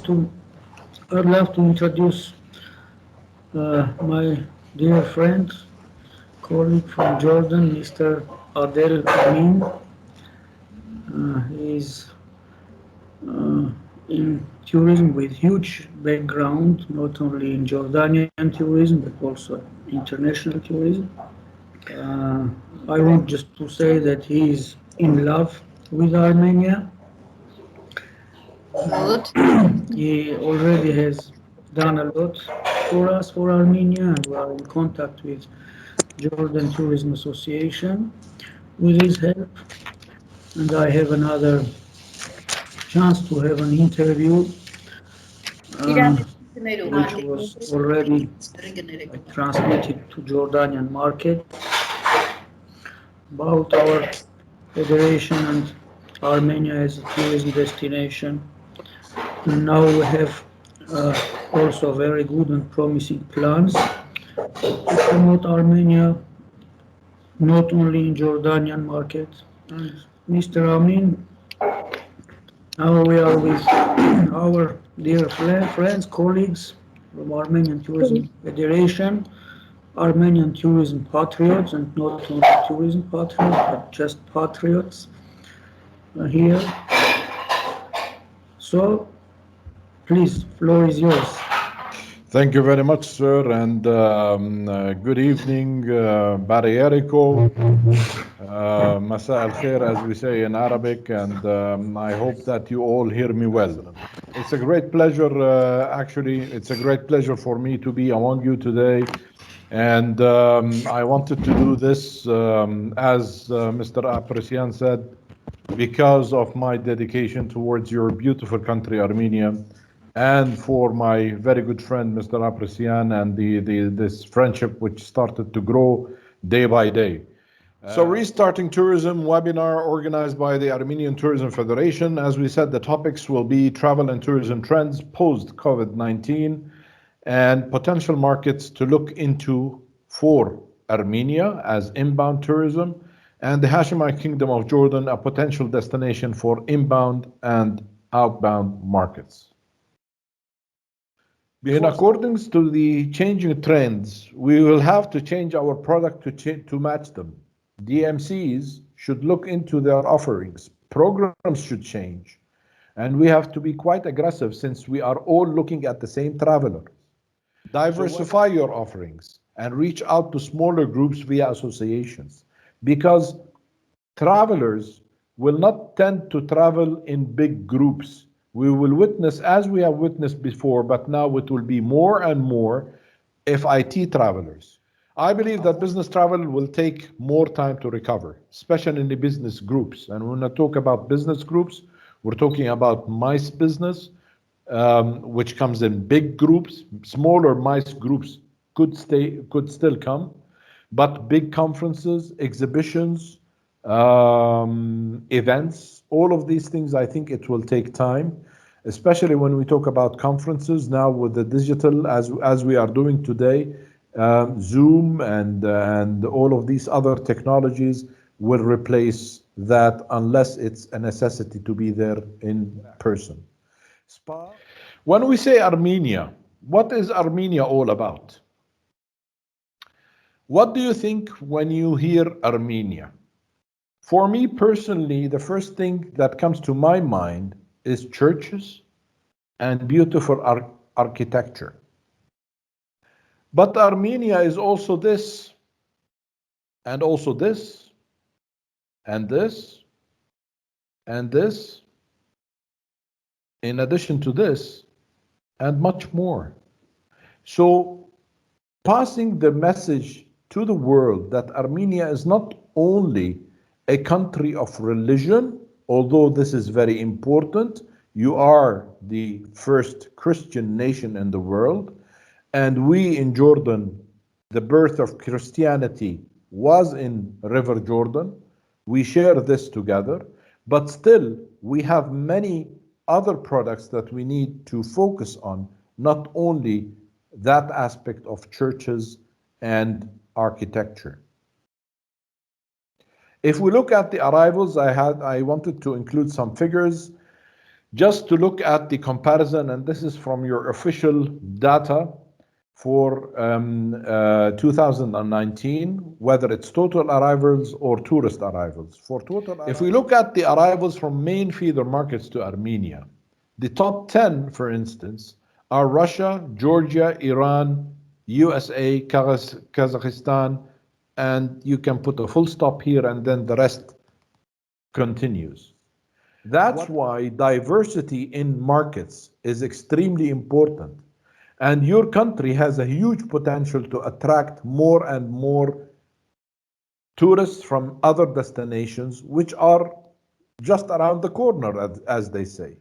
I'd love to introduce my dear friend, colleague from Jordan, Mr. Adel Amin. He's in tourism with huge background, not only in Jordanian tourism but also international tourism. Uh, I want just to say that he is in love with Armenia. Good. He already has done a lot for us, for Armenia, and we are in contact with Jordan Tourism Association with his help. And I have another chance to have an interview, uh, which was already transmitted to Jordanian market about our federation and Armenia as a tourism destination. And now we have also very good and promising plans to promote Armenia not only in Jordanian market. And Mr. Amin, now we are with our dear friends, colleagues from Armenian Tourism Federation, Armenian tourism patriots, and not only tourism patriots, but just patriots here. So, please, floor is yours. Thank you very much, sir, and good evening, Barrierico, Masa al Khair, as we say in Arabic, and I hope that you all hear me well. It's a great pleasure, actually, it's a great pleasure for me to be among you today, and I wanted to do this, as Mr. Apresian said, because of my dedication towards your beautiful country, Armenia, and for my very good friend, Mr. Apresian, and this friendship which started to grow day by day. So restarting tourism webinar organized by the Armenian Tourism Federation. As we said, the topics will be travel and tourism trends post COVID-19 and potential markets to look into for Armenia as inbound tourism, and the Hashemite Kingdom of Jordan, a potential destination for inbound and outbound markets. In accordance to the changing trends, we will have to change our product to match them. DMCs should look into their offerings. Programs should change. And we have to be quite aggressive since we are all looking at the same traveler. Diversify your offerings and reach out to smaller groups via associations, because travelers will not tend to travel in big groups. We will witness, as we have witnessed before, but now it will be more and more FIT travelers. I believe that business travel will take more time to recover, especially in the business groups. And when I talk about business groups, we're talking about mice business, which comes in big groups. Smaller mice groups could still come, but big conferences, exhibitions, events, all of these things, I think it will take time, especially when we talk about conferences now with the digital, as we are doing today. Zoom and all of these other technologies will replace that unless it's a necessity to be there in person. When we say Armenia, what is Armenia all about? What do you think when you hear Armenia? For me personally, the first thing that comes to my mind is churches and beautiful architecture. But Armenia is also this, and also this, and this, and this, in addition to this, and much more. So, passing the message to the world that Armenia is not only a country of religion, although this is very important. You are the first Christian nation in the world, and we in Jordan, the birth of Christianity was in River Jordan. We share this together, but still we have many other products that we need to focus on, not only that aspect of churches and architecture. If we look at the arrivals, I wanted to include some figures. Just to look at the comparison, and this is from your official data for 2019, whether it's total arrivals or tourist arrivals. For total arrivals, if we look at the arrivals from main feeder markets to Armenia, the top 10, for instance, are Russia, Georgia, Iran, USA, Kazakhstan, and you can put a full stop here and then the rest continues. That's why diversity in markets is extremely important. And your country has a huge potential to attract more and more tourists from other destinations, which are just around the corner, as they say.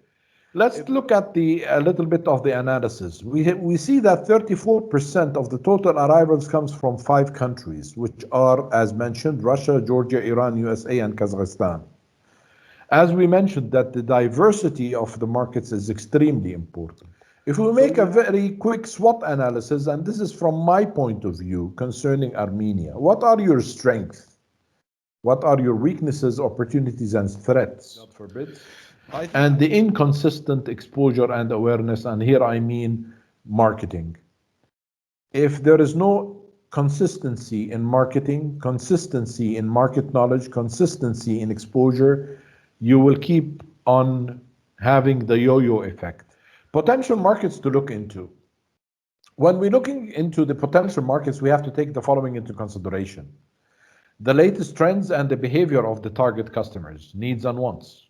Let's look at a little bit of the analysis. We see that 34% of the total arrivals comes from 5 countries, which are, as mentioned, Russia, Georgia, Iran, USA, and Kazakhstan. As we mentioned, that the diversity of the markets is extremely important. If we make a very quick SWOT analysis, and this is from my point of view concerning Armenia, what are your strengths? What are your weaknesses, opportunities, and threats? God forbid. And the inconsistent exposure and awareness, and here I mean marketing. If there is no consistency in marketing, consistency in market knowledge, consistency in exposure, you will keep on having the yo-yo effect. Potential markets to look into. When we're looking into the potential markets, we have to take the following into consideration. The latest trends and the behavior of the target customers, needs and wants.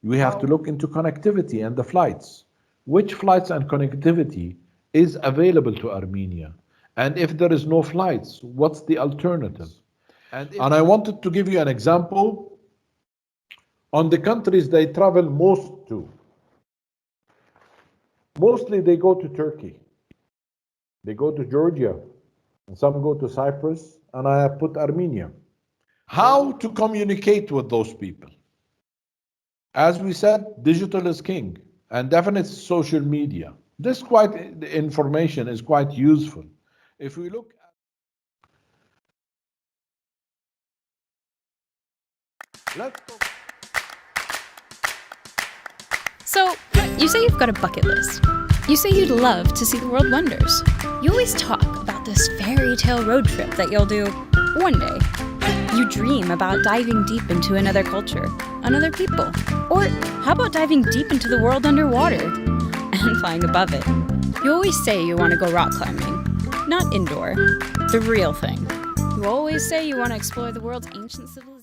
We have to look into connectivity and the flights. Which flights and connectivity is available to Armenia? And if there is no flights, what's the alternative? And I wanted to give you an example on the countries they travel most to. Mostly they go to Turkey. They go to Georgia. And some go to Cyprus. And I have put Armenia. How to communicate with those people? As we said, digital is king. And definitely social media. This information is quite useful. If we look at... Let's go. So, you say you've got a bucket list. You say you'd love to see the world wonders. You always talk about this fairy tale road trip that you'll do one day. You dream about diving deep into another culture, another people. Or how about diving deep into the world underwater and flying above it? You always say you want to go rock climbing, not indoor, the real thing. You always say you want to explore the world's ancient civilizations.